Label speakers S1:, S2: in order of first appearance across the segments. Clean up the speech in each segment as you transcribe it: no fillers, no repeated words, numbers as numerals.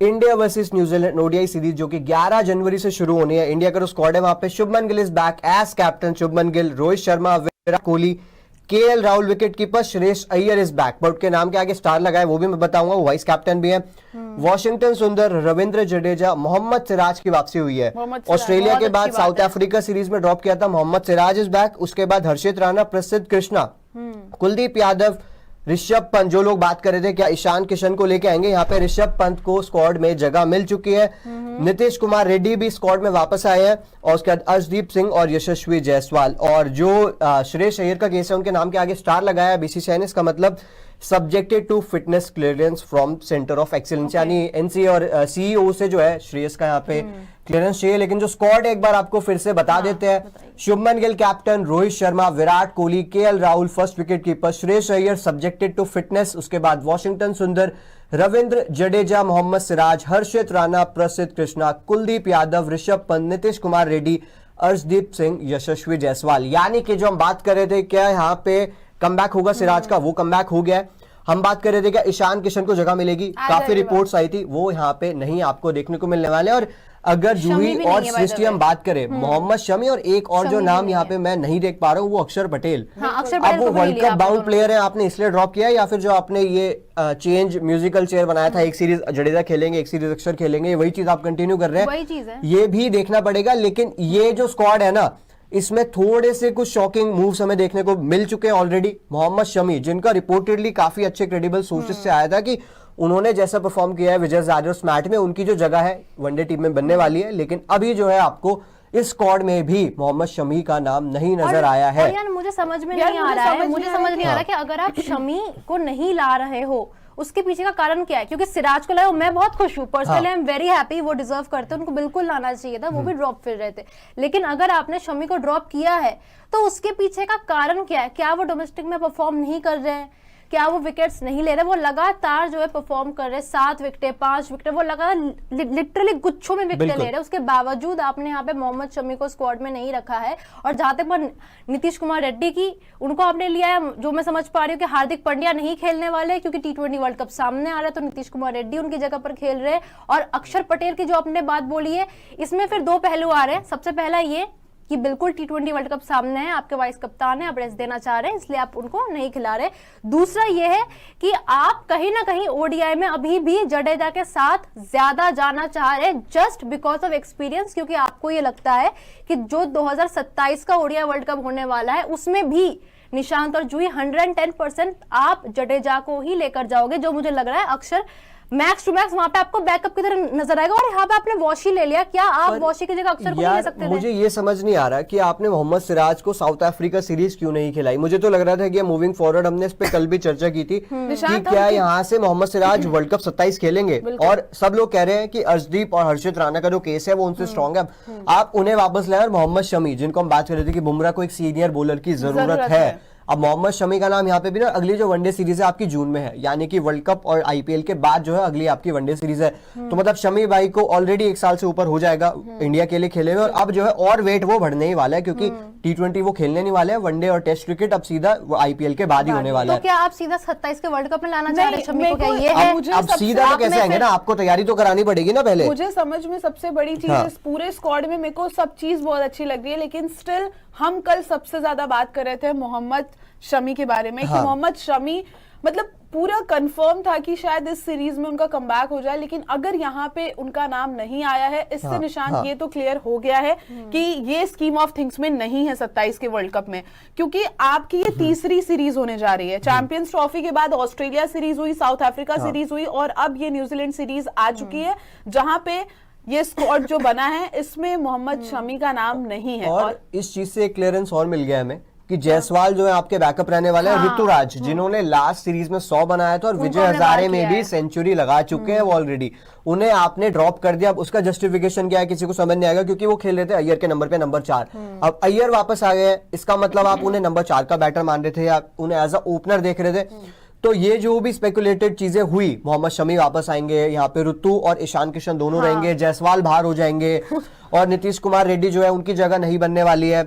S1: India versus New Zealand ODI series जो कि 11 जनवरी से शुरू होनी है। इंडिया का जो स्क्वाड है वहां पे Shubman Gill is back as captain. Shubman Gill, Rohit Sharma, Virat Kohli, KL Rahul wicket keeper, Shreyas Iyer is back. But के नाम के आगे स्टार लगाए वो भी मैं बताऊंगा, वो वाइस कैप्टन भी है। वॉशिंगटन सुंदर, रविंद्र जडेजा, मोहम्मद सिराज की वापसी हुई है। ऑस्ट्रेलिया के बाद साउथ अफ्रीका सीरीज में ड्रॉप किया था, मोहम्मद सिराज इज बैक। उसके बाद हर्षित राणा, प्रसिद्ध कृष्णा, कुलदीप यादव, ऋषभ पंत। जो लोग बात कर रहे थे क्या ईशान किशन को लेके आएंगे, यहाँ पे ऋषभ पंत को स्क्वाड में जगह मिल चुकी है। नीतीश कुमार रेड्डी भी स्क्वाड में वापस आए हैं और उसके बाद अर्शदीप सिंह और यशस्वी जायसवाल। और जो श्रेयस अय्यर का केस है उनके नाम के आगे स्टार लगाया बीसीसीआई ने। इसका मतलब subjected to fitness clearance from centre of excellence, यानी एनसी और सीईओ से जो है श्रेयस का यहाँ पे क्लियरेंस चाहिए। लेकिन जो स्क्वाड एक बार आपको फिर से बता देते हैं, Shubman Gill captain, Rohit Sharma, Virat Kohli, KL Rahul first wicket keeper, Shreyas Iyer subjected to fitness. उसके बाद वॉशिंगटन सुंदर, रविंद्र जडेजा, मोहम्मद सिराज, हर्षित राणा, प्रसिद्ध कृष्णा, कुलदीप यादव, ऋषभ पंत, नीतीश कुमार रेड्डी, अर्शदीप सिंह, यशस्वी जायसवाल। यानी कि जो हम बात कर रहे थे क्या यहाँ पे कमबैक होगा सिराज का, वो कमबैक हो गया है। हम बात कर रहे थे क्या ईशान किशन को जगह मिलेगी, काफी रिपोर्ट्स आई थी, वो यहाँ पे नहीं आपको देखने को मिलने वाले। और अगर जूही और सृष्टि हम बात करें, मोहम्मद शमी और एक और जो नाम यहाँ पे मैं नहीं देख पा रहा हूँ वो अक्षर पटेल। अब वो वर्ल्ड कप बाउंड प्लेयर है, आपने इसलिए ड्रॉप किया या फिर जो आपने ये चेंज म्यूजिकल चेयर बनाया था, एक सीरीज जडेजा खेलेंगे एक सीरीज अक्षर खेलेंगे, वही चीज आप कंटिन्यू कर रहे हैं,
S2: वही चीज है,
S1: ये भी देखना पड़ेगा। लेकिन ये जो स्क्वाड है ना, इसमें थोड़े से कुछ शॉकिंग मूव्स हमें देखने को मिल चुके हैं ऑलरेडी। मोहम्मद शमी, जिनका रिपोर्टेडली काफी अच्छे क्रेडिबल सोर्सेज से आया था कि उन्होंने जैसा परफॉर्म किया है विजय हजारे मैच में, उनकी जो जगह है वनडे टीम में बनने वाली है। लेकिन अभी जो है आपको इस स्क्वाड में भी मोहम्मद शमी का नाम नहीं नजर आया है।
S2: यार मुझे समझ में नहीं आ रहा है कि अगर आप शमी को नहीं ला रहे हो उसके पीछे का कारण क्या है। क्योंकि सिराज को लाया, मैं बहुत खुश हूँ personally, I am very happy, वो डिजर्व करते हैं, उनको बिल्कुल लाना चाहिए था, वो भी ड्रॉप फिर रहे थे। लेकिन अगर आपने शमी को ड्रॉप किया है तो उसके पीछे का कारण क्या है? क्या वो डोमेस्टिक में परफॉर्म नहीं कर रहे हैं, क्या वो विकेट्स नहीं ले रहे? वो लगातार जो है परफॉर्म कर रहे हैं, 7 विकेटें 5 विकेटें, वो लगातार लिटरली गुच्छों में विकेटें ले रहे हैं। उसके बावजूद आपने यहाँ पे मोहम्मद शमी को स्क्वाड में नहीं रखा है। और जहां तक नीतीश कुमार रेड्डी की, उनको आपने लिया है, जो मैं समझ पा रही हूँ कि हार्दिक पांड्या नहीं खेलने वाले क्योंकि T20 वर्ल्ड कप सामने आ रहा है, तो नीतीश कुमार रेड्डी उनकी जगह पर खेल रहे हैं। और अक्षर पटेल की जो आपने बात बोली है, इसमें फिर 2 पहलू आ रहे हैं। सबसे पहला ये कि बिल्कुल T20 वर्ल्ड कप सामने है, आपके वाइस कप्तान है, आप रेस्ट देना चाह रहे हैं, इसलिए आप उनको नहीं खिला रहे। दूसरा ये है कि आप कहीं ना कहीं ओडीआई में अभी भी जडेजा के साथ ज्यादा जाना चाह रहे हैं, जस्ट बिकॉज ऑफ एक्सपीरियंस। क्योंकि आपको ये लगता है कि जो 2027 का ओडीआई वर्ल्ड कप होने वाला है उसमें भी निशांत और जूही 110% आप जडेजा को ही लेकर जाओगे, जो मुझे लग रहा है अक्षर मैक्स टू मैक्स वहां पे आपको बैकअप की तरह नजर आएगा। और यहाँ पे आपने वॉशी ले लिया, क्या आप वॉशी की जगह अक्षर को ले सकते थे?
S1: मुझे ये समझ नहीं आ रहा कि आपने मोहम्मद सिराज को साउथ अफ्रीका सीरीज क्यों नहीं खिलाई। मुझे तो लग रहा था कि मूविंग फॉरवर्ड, हमने इस पे कल भी चर्चा की थी कि क्या यहाँ से मोहम्मद सिराज वर्ल्ड कप 27 खेलेंगे। और सब लोग कह रहे हैं कि अर्शदीप और हर्षित राणा का जो केस है वो उनसे स्ट्रॉन्ग है। आप उन्हें वापस लाए। और मोहम्मद शमी, जिनको हम बात कर रहे थे कि बुमराह को एक सीनियर बॉलर की जरूरत है, अब मोहम्मद शमी का नाम यहाँ पे भी ना, अगली जो वनडे सीरीज है आपकी जून में है, यानी कि वर्ल्ड कप और आईपीएल के बाद जो है अगली आपकी वनडे सीरीज है। तो मतलब शमी भाई को ऑलरेडी 1 साल से ऊपर हो जाएगा इंडिया के लिए खेले हुए। और अब जो है और वेट वो बढ़ने ही वाला है, क्योंकि T20 वो खेलने नहीं वाले हैं, वनडे और टेस्ट क्रिकेट अब सीधा आईपीएल के बाद ही होने वाला है।
S2: तो क्या आप सीधा 27 के वर्ल्ड कप में लाना चाह रहे हैं शमी को? क्या ये है?
S1: अब सीधा तो कैसे आएंगे ना, आपको तैयारी तो करानी पड़ेगी ना पहले।
S3: मुझे समझ में सबसे बड़ी चीज इस पूरे स्क्वाड में, मेरे को सब चीज बहुत अच्छी लग रही है, लेकिन स्टिल हम कल सबसे ज्यादा बात कर रहे थे मोहम्मद शमी के बारे में। कि मोहम्मद शमी मतलब पूरा कंफर्म था कि शायद इस सीरीज में उनका कमबैक हो जाए, लेकिन अगर यहाँ पे उनका नाम नहीं आया है, इससे निशान ये तो क्लियर हो गया है कि ये स्कीम ऑफ थिंग्स में नहीं है 27 के वर्ल्ड कप में। क्योंकि आपकी ये तीसरी सीरीज होने जा रही है। चैंपियंस ट्रॉफी के बाद ऑस्ट्रेलिया सीरीज हुई, साउथ अफ्रीका सीरीज हुई, और अब ये न्यूजीलैंड सीरीज आ चुकी है, जहां पे ये स्क्वाड जो बना है इसमें मोहम्मद शमी का नाम नहीं है।
S1: और इस चीज से क्लियरेंस और मिल गया हमें कि जायसवाल जो है आपके बैकअप रहने वाले हैं। ऋतुराज, जिन्होंने लास्ट सीरीज में 100 बनाया था और विजय हजारे में भी सेंचुरी लगा चुके हैं वो ऑलरेडी, उन्हें आपने ड्रॉप कर दिया। अब उसका जस्टिफिकेशन क्या है किसी को समझ नहीं आएगा, क्योंकि वो खेल रहे थे अय्यर के नंबर पे नंबर 4। अब अय्यर वापस आ गए, इसका मतलब आप उन्हें नंबर 4 का बैटर मान रहे थे या उन्हें एज अ ओपनर देख रहे थे। तो ये जो भी स्पेकुलेटेड चीजें हुई, मोहम्मद शमी वापस आएंगे, यहाँ पे ऋतु और ईशान किशन दोनों रहेंगे, जायसवाल बाहर हो जाएंगे और नीतीश कुमार रेड्डी जो है उनकी जगह नहीं बनने वाली है।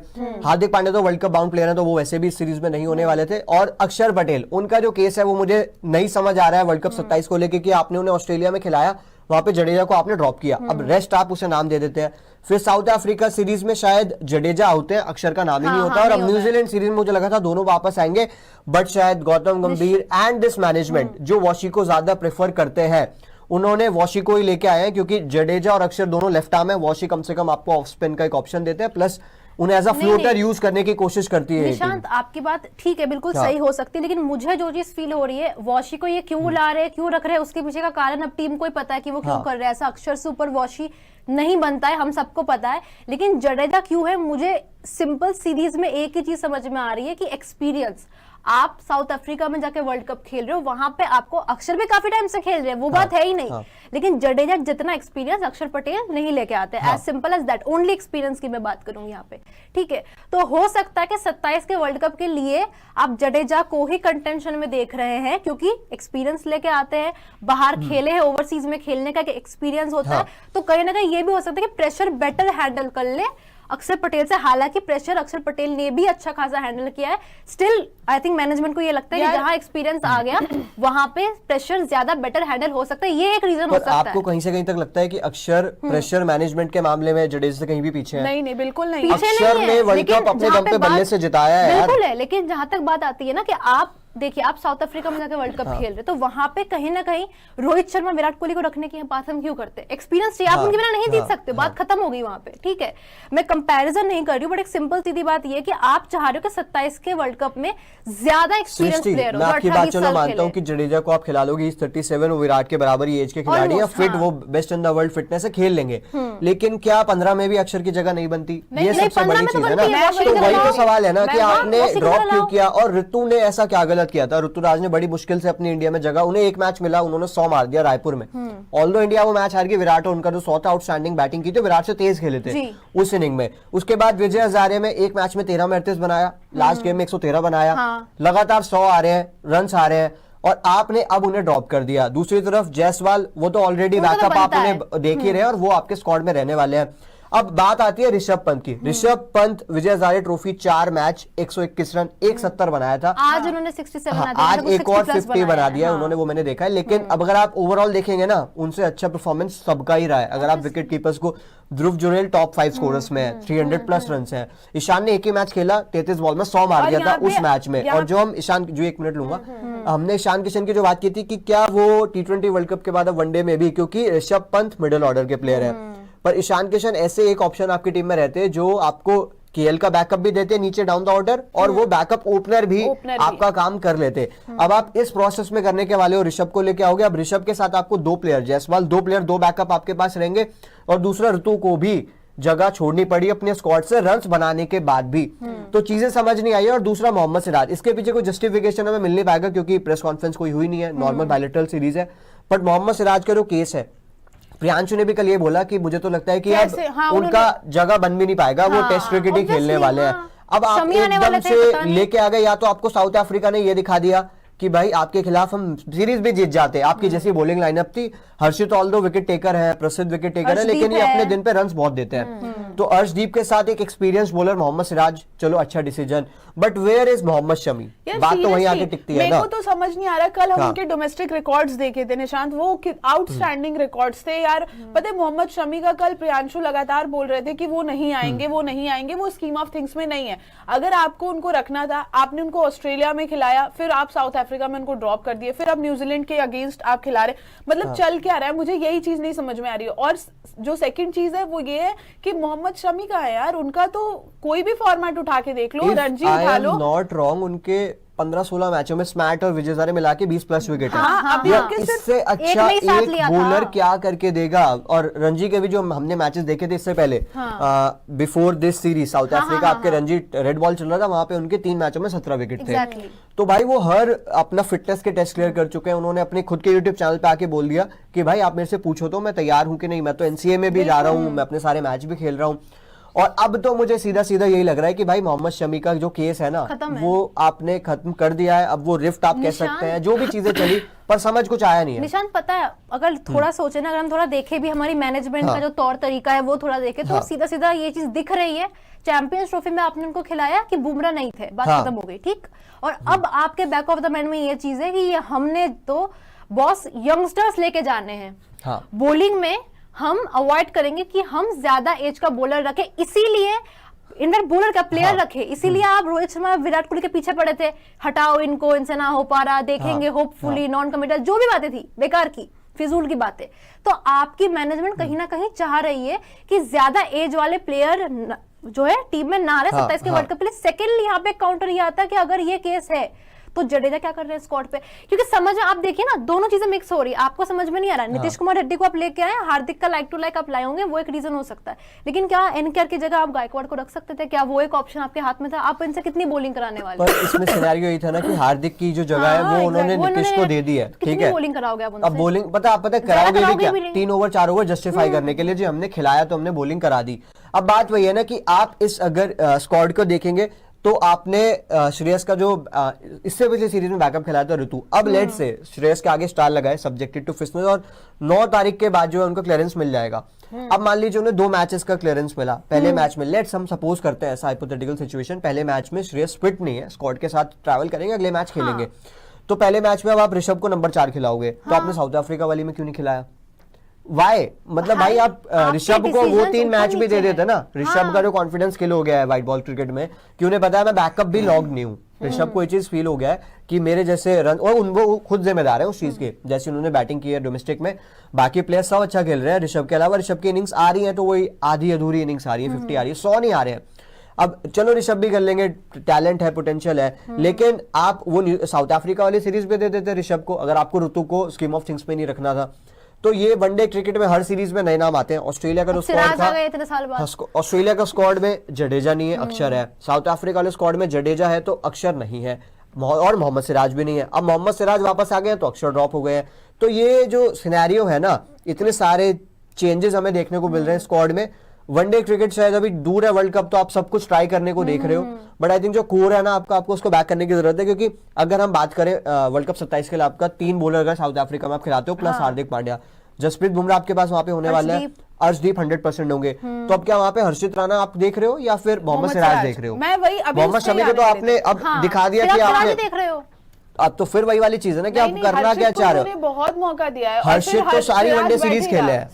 S1: हार्दिक पांड्या तो वर्ल्ड कप बाउंड प्लेयर है, तो वो वैसे भी इस सीरीज में नहीं होने वाले थे। और अक्षर पटेल, उनका जो केस है वो मुझे नहीं समझ आ रहा है वर्ल्ड कप 27 को लेके कि आपने उन्हें ऑस्ट्रेलिया में खिलाया वहां पे जडेजा को आपने ड्रॉप किया, अब रेस्ट आप उसे नाम दे देते हैं। फिर साउथ अफ्रीका सीरीज में शायद जडेजा होते हैं, अक्षर का नाम ही नहीं होता, और अब न्यूजीलैंड सीरीज में मुझे लगा था दोनों वापस आएंगे, बट शायद गौतम गंभीर एंड दिस मैनेजमेंट जो वॉशी को ज्यादा प्रेफर करते हैं, उन्होंने वॉशी को ही लेके आए हैं, क्योंकि जडेजा और अक्षर दोनों लेफ्ट आर्म है, वॉशी कम से कम आपको ऑफ स्पिन का एक ऑप्शन देते हैं, प्लस उन्हें एज अ फ्लोटर यूज करने की कोशिश करती है।
S2: निशांत, आपकी बात ठीक है, बिल्कुल सही हो सकती है, लेकिन मुझे जो चीज फील हो रही है, वॉशी को ये क्यों ला रहे हैं, क्यों रख रहे हैं, उसके पीछे का कारण अब टीम को ही पता है कि वो क्यों कर रहे हैं। ऐसा अक्षर से ऊपर वॉशी नहीं बनता है, हम सबको पता है, लेकिन जडेजा क्यों है, मुझे सिंपल सीरीज में एक ही चीज समझ में आ रही है कि एक्सपीरियंस। आप साउथ अफ्रीका में जाके वर्ल्ड कप खेल रहे हो, वहां पे आपको अक्षर भी काफी टाइम से खेल रहे हैं, वो बात है ही नहीं, लेकिन जडेजा जितना एक्सपीरियंस अक्षर पटेल नहीं लेके आते, as simple as that. Only experience की मैं बात करूंगी यहाँ पे, ठीक है। तो हो सकता है कि 27 के वर्ल्ड कप के लिए आप जडेजा को ही कंटेंशन में देख रहे हैं, क्योंकि एक्सपीरियंस लेके आते हैं, बाहर खेले हैं, ओवरसीज में खेलने का एक्सपीरियंस होता है, तो कहीं ना कहीं ये भी हो सकता है कि प्रेशर बेटर हैंडल कर ले अक्षर पटेल से। हालांकि प्रेशर अक्षर पटेल ने भी अच्छा खासा हैंडल किया है, स्टिल आई थिंक मैनेजमेंट को ये लगता है कि जहां एक्सपीरियंस आ गया वहां पे प्रेशर ज्यादा बेटर हैंडल हो सकता है, ये एक रीजन हो सकता है।
S1: आपको कहीं से कहीं तक लगता है कि अक्षर प्रेशर मैनेजमेंट के मामले में जडेजा से कहीं भी पीछे है?
S3: नहीं, बिल्कुल नहीं,
S1: अक्षर ने वर्ल्ड कप अपने दम पे बल्ले से जिताया है यार।
S2: बिल्कुल है, लेकिन जहां तक बात आती है ना कि आप देखिए, आप साउथ अफ्रीका में जाकर वर्ल्ड कप खेल रहे, तो वहां पे कहीं ना कहीं रोहित शर्मा विराट कोहली को रखने की बात हम क्यों करते हैं? एक्सपीरियंस चाहिए, आप उनके बिना नहीं जीत सकते, बात खत्म हो गई वहां पे, ठीक है। मैं कंपैरिजन नहीं कर रही हूँ, बट एक सिंपल सीधी बात ये है कि आप चाह रहे हो कि 27 के वर्ल्ड कप में ज्यादा एक्सपीरियंस प्लेयर हो।
S1: मैं आपकी बात चलो मानता हूँ कि जडेजा को आप खिला लोगे, 37 वो विराट के बराबर ही एज के खिलाड़ी है, फिट, वो best in the world fitness से खेल लेंगे, लेकिन क्या 15 में भी अक्षर की जगह नहीं बनती? ये सबसे बड़ी चीज है ना। तो वही तो सवाल है ना कि आपने ड्रॉप क्यों किया, और ऋतु ने ऐसा क्या गलत किया था? ऋतुराज ने बड़ी मुश्किल से अपनी इंडिया में जगह, उन्हें एक मैच मिला, उन्होंने 100 मार दिया रायपुर में। ऑल्दो इंडिया वो मैच हार गई, विराट और उनका जो 100 था, आउटस्टैंडिंग बैटिंग की थी, विराट से तेज खेले थे उस इनिंग में। उसके बाद विजय हजारे में एक मैच में 13 में 38 बनाया, लास्ट गेम में 113 बनाया, लगातार 100 आ रहे हैं, रन आ रहे हैं, और आपने अब उन्हें ड्रॉप कर दिया। दूसरी तरफ जायसवाल, वो तो ऑलरेडी बैकअप आप उन्हें देख ही रहे हैं, और वो आपके स्क्वाड में रहने वाले हैं। अब बात आती है ऋषभ पंत की। Rishabh Pant Vijay Hazare trophy 4 match 121 run 170 बनाया था,
S2: आज उन्होंने 67 बना दिया,
S1: आज एक और 50 बना दिया है उन्होंने, वो मैंने देखा है। लेकिन अब अगर आप ओवरऑल देखेंगे ना, उनसे अच्छा परफॉर्मेंस सबका ही रहा है। अगर आप विकेट कीपर्स को, ध्रुव जुरेल टॉप 5 स्कोरर्स में है, 300 प्लस रन है। ईशान ने एक ही मैच खेला, 33 बॉल में 100 मार दिया था उस मैच में। और जो हम ईशान, जो 1 मिनट लूंगा, हमने ईशान किशन की जो बात की थी कि क्या वो T20 वर्ल्ड कप के बाद अब वनडे में भी, क्योंकि ऋषभ पंत मिडिल ऑर्डर के प्लेयर है, पर ईशान किशन ऐसे एक ऑप्शन आपकी टीम में रहते हैं जो आपको केएल का बैकअप भी देते हैं नीचे डाउन द ऑर्डर, और वो बैकअप ओपनर भी आपका काम कर लेते। अब आप इस प्रोसेस में करने के वाले हो, ऋषभ को लेके आओगे। अब ऋषभ के साथ आपको 2 प्लेयर, जायसवाल 2 प्लेयर, 2 बैकअप आपके पास रहेंगे, और दूसरा ऋतु को भी जगह छोड़नी पड़ी अपने स्क्वाड से रन्स बनाने के बाद भी, तो चीजें समझ नहीं आई। और दूसरा मोहम्मद सिराज, इसके पीछे कोई जस्टिफिकेशन हमें मिल नहीं पाएगा क्योंकि प्रेस कॉन्फ्रेंस कोई हुई नहीं है, नॉर्मल बायलैटरल सीरीज है, बट मोहम्मद सिराज का जो केस है, प्रियांशु ने भी कल ये बोला कि मुझे तो लगता है कि अब उनका जगह बन भी नहीं पाएगा, वो टेस्ट क्रिकेट ही खेलने वाले हैं। अब आप एकदम से लेके आ गए, या तो आपको साउथ अफ्रीका ने ये दिखा दिया कि भाई आपके खिलाफ हम सीरीज भी जीत जाते, आपकी जैसी बॉलिंग लाइनअप थी। हर्षित ऑल्दो विकेट टेकर है, प्रसिद्ध विकेट टेकर है, लेकिन ये अपने दिन पे रन्स बहुत देते हैं। तो अर्शदीप के साथ एक एक्सपीरियंस बॉलर मोहम्मद सिराज, चलो अच्छा decision, but where is Mohammed Shami? बात तो वहीं आके टिकती है ना।
S3: मेरे को तो समझ नहीं आ रहा, कल हम उनके डोमेस्टिक रिकॉर्ड्स देखे थे निशांत, वो आउटस्टैंडिंग रिकॉर्ड्स थे यार। पता है मोहम्मद शमी का कल प्रियांशु लगातार बोल रहे थे कि वो नहीं आएंगे, वो नहीं आएंगे, वो स्कीम ऑफ थिंग्स में नहीं है। अगर आपको उनको रखना था, आपने उनको ऑस्ट्रेलिया में खिलाया, फिर आप साउथ अफ्रीका में उनको ड्रॉप कर दिए, फिर अब न्यूजीलैंड के अगेंस्ट आप खिला रहे, मतलब चल क्या रहा है? मुझे यही चीज नहीं समझ में आ रही है। और जो सेकंड चीज है वो ये है कि मोहम्मद शमी का है यार, उनका तो कोई भी फॉर्मेट उठा के देख लो, रणजी उठा लो,
S1: नॉट रॉन्ग, उनके 15-16 मैचों में स्मैट और विजय हजारे मिला के 20 प्लस विकेट है। इससे अच्छा एक बॉलर क्या करके देगा? और रणजी के भी जो हमने मैचेस देखे थे इससे पहले, before this series, south Africa आपके रणजी रेड बॉल चल रहा था, वहां पे उनके 3 मैचों में 17 विकेट थे। तो भाई वो हर अपना फिटनेस के टेस्ट क्लियर कर चुके हैं। उन्होंने अपने खुद के यूट्यूब चैनल पे आके बोल दिया कि भाई आप मेरे से पूछो तो मैं तैयार हूं कि नहीं, मैं तो एनसीए में भी जा रहा हूं, मैं अपने सारे मैच भी खेल रहा हूं। और अब तो मुझे सीधा सीधा यही लग रहा है कि भाई मोहम्मद शमी का जो केस है ना, वो आपने खत्म कर दिया है। अब वो रिफ्ट आप कह सकते हैं, जो भी चीजें चली, पर समझ कुछ आया नहीं है।
S2: निशांत, पता है अगर थोड़ा सोचे ना, अगर हम थोड़ा देखे भी हमारी मैनेजमेंट का जो तौर तरीका है वो थोड़ा देखे, तो सीधा सीधा ये चीज दिख रही है। चैंपियंस ट्रॉफी में आपने उनको खिलाया कि बुमराह नहीं थे, बात खत्म हो गई, ठीक। और अब आपके बैक ऑफ द माइंड में ये चीज है कि ये हमने तो बॉस यंगस्टर्स लेके जाने हैं।
S1: हाँ।
S2: बॉलिंग में हम अवॉइड करेंगे कि हम ज्यादा एज का बॉलर रखें, इसीलिए इनफैक्ट बॉलर का प्लेयर रखे, इसीलिए आप रोहित शर्मा विराट कोहली के पीछे पड़े थे, हटाओ इनको, इनसे ना हो पा रहा, देखेंगे होपफुली, नॉन कमिटल, जो भी बातें थी बेकार की, फिजूल की बातें। तो आपकी मैनेजमेंट कहीं ना कहीं चाह रही है कि ज्यादा एज वाले प्लेयर जो है टीम में ना रहे 27 के वर्ल्ड कप के लिए। सेकेंडली यहाँ पे काउंटर ये आता है कि अगर ये केस है तो जडेजा क्या कर रहे हैं स्क्वाड पे, क्योंकि समझ में आप देखिए ना दोनों चीजें मिक्स हो रही है, आपको समझ में नहीं आ रहा है। नीतीश कुमार रेड्डी को आप लेके आए, हार्दिक का लाइक टू लाइक आप लाए होंगे, वो एक रीजन हो सकता है, लेकिन क्या एनकेआर की जगह आप गायकवाड़ को रख सकते थे? क्या वो एक ऑप्शन आपके हाथ में था? आप इनसे कितनी बॉलिंग कराने वाले?
S1: पर इसमें सिनेरियो यही था ना कि हार्दिक की जो जगह है वो उन्होंने नीतीश को दे दी है, ठीक है।
S2: बॉलिंग कराओगे आप उनसे?
S1: अब बॉलिंग आप पता कराओगे भी क्या, 3 ओवर 4 ओवर जस्टिफाई करने के लिए जी हमने खिलाया तो हमने बॉलिंग करा दी। अब बात वही है ना कि आप इस अगर स्क्वाड को देखेंगे तो आपने श्रेयस का जो इससे पिछले सीरीज में बैकअप खिलाया था ऋतु, अब लेट से श्रेयस के आगे स्टार लगाए सब्जेक्टेड टू फिटनेस, और 9 तारीख के बाद जो है उनको क्लियरेंस मिल जाएगा। अब मान लीजिए उन्हें 2 मैचेस का क्लियरेंस मिला, पहले मैच में लेट्स हम सपोज करते हैं ऐसा हाइपोथेटिकल सिचुएशन, पहले मैच में श्रेयस फिट नहीं है, स्क्वाड के साथ ट्रैवल करेंगे, अगले मैच खेलेंगे, तो पहले मैच में अब आप ऋषभ को नंबर 4 खिलाओगे, तो आपने साउथ अफ्रीका वाली में क्यों नहीं खिलाया? वाई मतलब भाई आप ऋषभ को वो 3 मैच भी दे देते ना। ऋषभ का जो कॉन्फिडेंस किल हो गया है व्हाइट बॉल क्रिकेट में कि उन्हें पता है मैं बैकअप भी लॉग नहीं हूँ, ऋषभ को ये चीज फील हो गया है कि मेरे जैसे रन, और वो खुद जिम्मेदार है उस चीज के, जैसे उन्होंने बैटिंग की है डोमेस्टिक में, बाकी प्लेयर्स सब अच्छा खेल रहे हैं, ऋषभ के अलावा ऋषभ की इनिंग्स आ रही है तो वही आधी अधूरी इनिंग्स आ रही है, 50 आ रही है, 100 नहीं आ रहे हैं। अब चलो ऋषभ भी कर लेंगे, टैलेंट है, पोटेंशियल है, लेकिन आप वो साउथ अफ्रीका वाली सीरीज पे दे देते ऋषभ को, अगर आपको ऋतु को स्कीम ऑफ थिंग्स में नहीं रखना था। तो ये वनडे क्रिकेट में हर सीरीज में नए नाम आते हैं। ऑस्ट्रेलिया का जो स्क्वाड था, ऑस्ट्रेलिया का स्क्वाड में जडेजा नहीं है, अक्षर है। साउथ अफ्रीका वाले स्क्वाड में जडेजा है तो अक्षर नहीं है, और मोहम्मद सिराज भी नहीं है। अब मोहम्मद सिराज वापस आ गए तो अक्षर ड्रॉप हो गए हैं। तो ये जो सिनेरियो है ना, इतने सारे चेंजेस हमें देखने को मिल रहे हैं स्क्वाड में। वनडे क्रिकेट शायद अभी दूर है, वर्ल्ड कप तो आप सब कुछ ट्राई करने को देख रहे हो, बट आई थिंक जो कोर है ना आपको उसको बैक करने की जरूरत है, क्योंकि अगर हम बात करें वर्ल्ड कप 27 के लिए आपका 3 बॉलर अगर साउथ अफ्रीका में आप खिलाते हो प्लस हार्दिक पांड्या, जसप्रीत बुमराह आपके पास वहां पे होने वाला है, अर्शदीप 100% होंगे, तो अब क्या वहां पे हर्षित राणा आप देख रहे हो या फिर मोहम्मद सिराज देख रहे हो?
S3: मैं वही
S1: मोहम्मद शमी को तो आपने अब दिखा दिया कि आपने
S2: देख रहे हो,
S1: अब तो फिर वही वाली चीज है ना कि आप करना क्या चाह रहे हो।
S3: बहुत मौका दिया है,
S1: हर्षित तो सारी वनडे सीरीज खेले हैं।